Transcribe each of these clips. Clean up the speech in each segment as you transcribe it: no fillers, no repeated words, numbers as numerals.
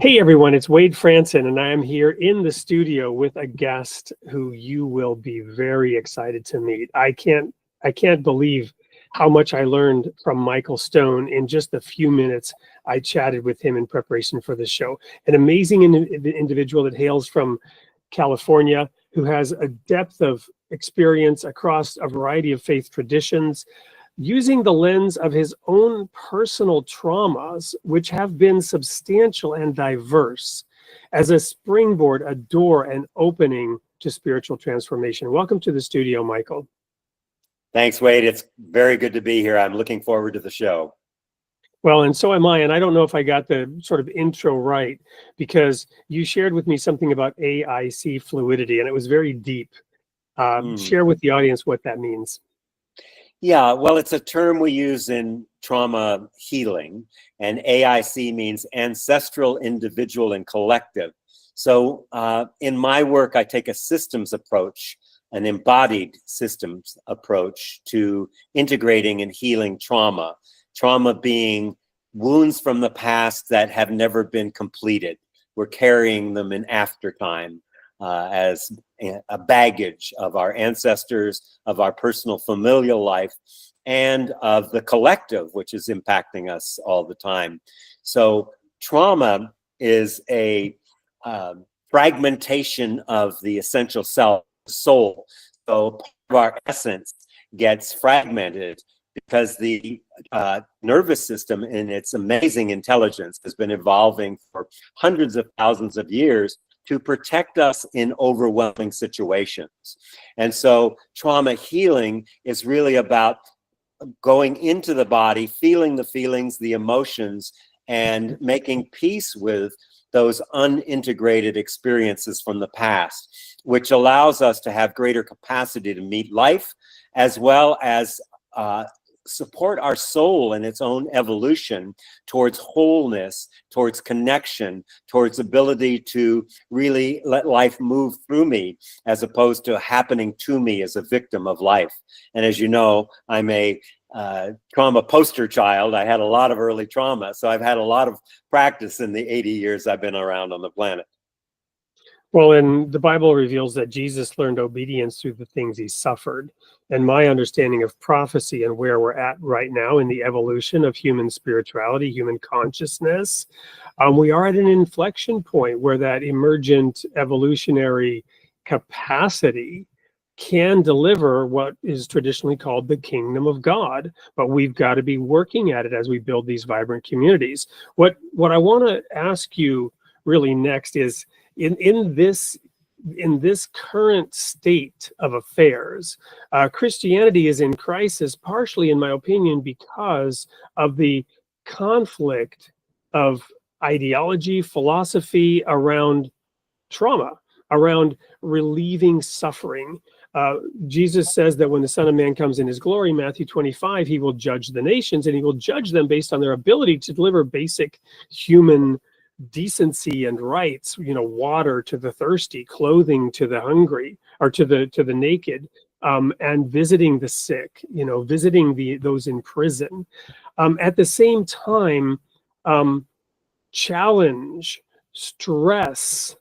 Hey everyone, it's Wade Franson, and I am here in the studio with a guest who you will be very excited to meet. I can't believe how much I learned from Michael Stone in just the few minutes I chatted with him in preparation for the show. An amazing individual that hails from California, who has a depth of experience across a variety of faith traditions, using the lens of his own personal traumas, which have been substantial and diverse, as a springboard, a door, an opening to spiritual transformation. Welcome to the studio, Michael. Thanks, Wade. It's very good to be here. I'm looking forward to the show. Well, and so am I. And I don't know if I got the sort of intro right, because you shared with me something about AIC fluidity, and it was very deep. Share with the audience what that means. Yeah, well, it's a term we use in trauma healing, and AIC means ancestral, individual, and collective. So in my work, I take a systems approach, an embodied systems approach to integrating and healing trauma. Trauma being wounds from the past that have never been completed. We're carrying them in aftertime as a baggage of our ancestors, of our personal familial life, and of the collective, which is impacting us all the time. So trauma is a fragmentation of the essential self, soul. So part of our essence gets fragmented because the nervous system, in its amazing intelligence, has been evolving for hundreds of thousands of years to protect us in overwhelming situations. And so trauma healing is really about going into the body, feeling the feelings, the emotions, and making peace with those unintegrated experiences from the past, which allows us to have greater capacity to meet life, as well as support our soul in its own evolution towards wholeness, towards connection, towards ability to really let life move through me, as opposed to happening to me as a victim of life. And as you know, I'm a trauma poster child. I had a lot of early trauma, so I've had a lot of practice in the 80 years I've been around on the planet. Well, and the Bible reveals that Jesus learned obedience through the things he suffered. And my understanding of prophecy and where we're at right now in the evolution of human spirituality, human consciousness, we are at an inflection point where that emergent evolutionary capacity can deliver what is traditionally called the kingdom of God. But we've got to be working at it as we build these vibrant communities. What I want to ask you really next is, in this current state of affairs, Christianity is in crisis, partially, in my opinion, because of the conflict of ideology, philosophy around trauma, around relieving suffering. Jesus says that when the Son of Man comes in his glory, Matthew 25, he will judge the nations, and he will judge them based on their ability to deliver basic human decency and rights, water to the thirsty, clothing to the hungry, or to the naked, and visiting the sick, visiting those in prison. At the same time, challenge, stress,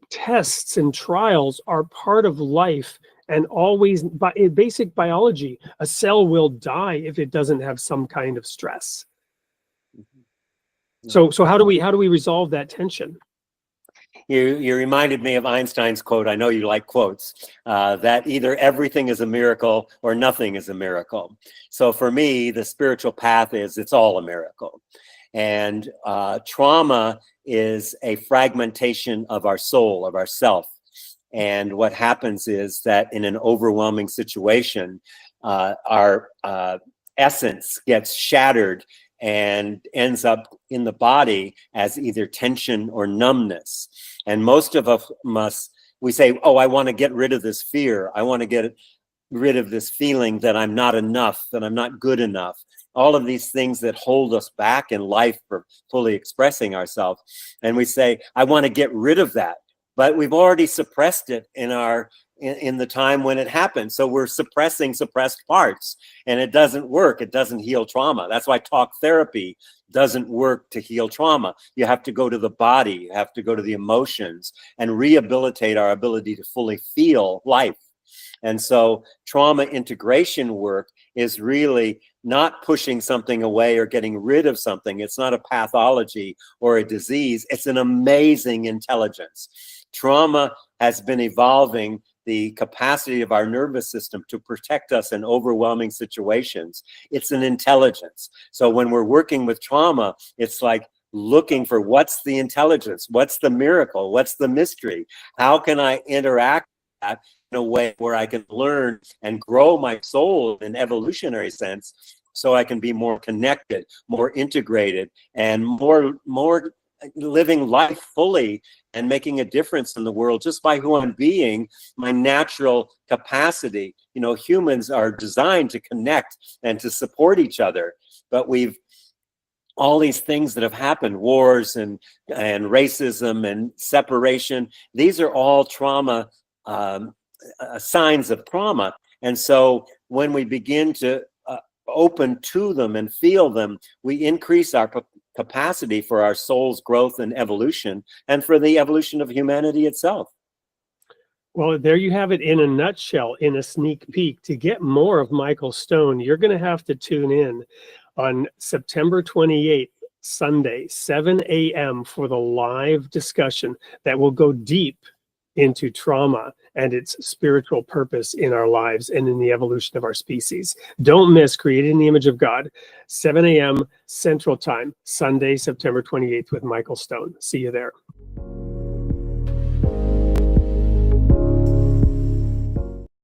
tests and trials are part of life, and always, in basic biology, a cell will die if it doesn't have some kind of stress. So how do we resolve that tension? You reminded me of Einstein's quote. I know you like quotes, that either everything is a miracle or nothing is a miracle. So for me, the spiritual path is it's all a miracle. And trauma is a fragmentation of our soul, of our self. And what happens is that in an overwhelming situation, our essence gets shattered and ends up in the body as either tension or numbness. And most of us, we say, oh, I want to get rid of this fear. I want to get rid of this feeling that I'm not enough, that I'm not good enough. All of these things that hold us back in life for fully expressing ourselves. And we say, I want to get rid of that. But we've already suppressed it in our in the time when it happened. So we're suppressing suppressed parts, and it doesn't work. It doesn't heal trauma. That's why talk therapy doesn't work to heal trauma. You have to go to the body, you have to go to the emotions and rehabilitate our ability to fully feel life. And so trauma integration work is really not pushing something away or getting rid of something. It's not a pathology or a disease. It's an amazing intelligence. Trauma has been evolving the capacity of our nervous system to protect us in overwhelming situations. It's an intelligence. So when we're working with trauma, it's like looking for what's the intelligence, what's the miracle, what's the mystery, how can I interact with that in a way where I can learn and grow my soul in an evolutionary sense, so I can be more connected, more integrated, and more living life fully and making a difference in the world just by who I'm being, my natural capacity. You know, humans are designed to connect and to support each other, but we've all these things that have happened, wars and racism and separation, these are all trauma, signs of trauma. And so when we begin to open to them and feel them, we increase our capacity for our soul's growth and evolution, and for the evolution of humanity itself. Well, there you have it in a nutshell, in a sneak peek. To get more of Michael Stone, you're going to have to tune in on September 28th, Sunday, 7 a.m. for the live discussion that will go deep into trauma and its spiritual purpose in our lives and in the evolution of our species. Don't miss Created in the Image of God, 7 a.m. Central Time, Sunday, September 28th with Michael Stone. See you there.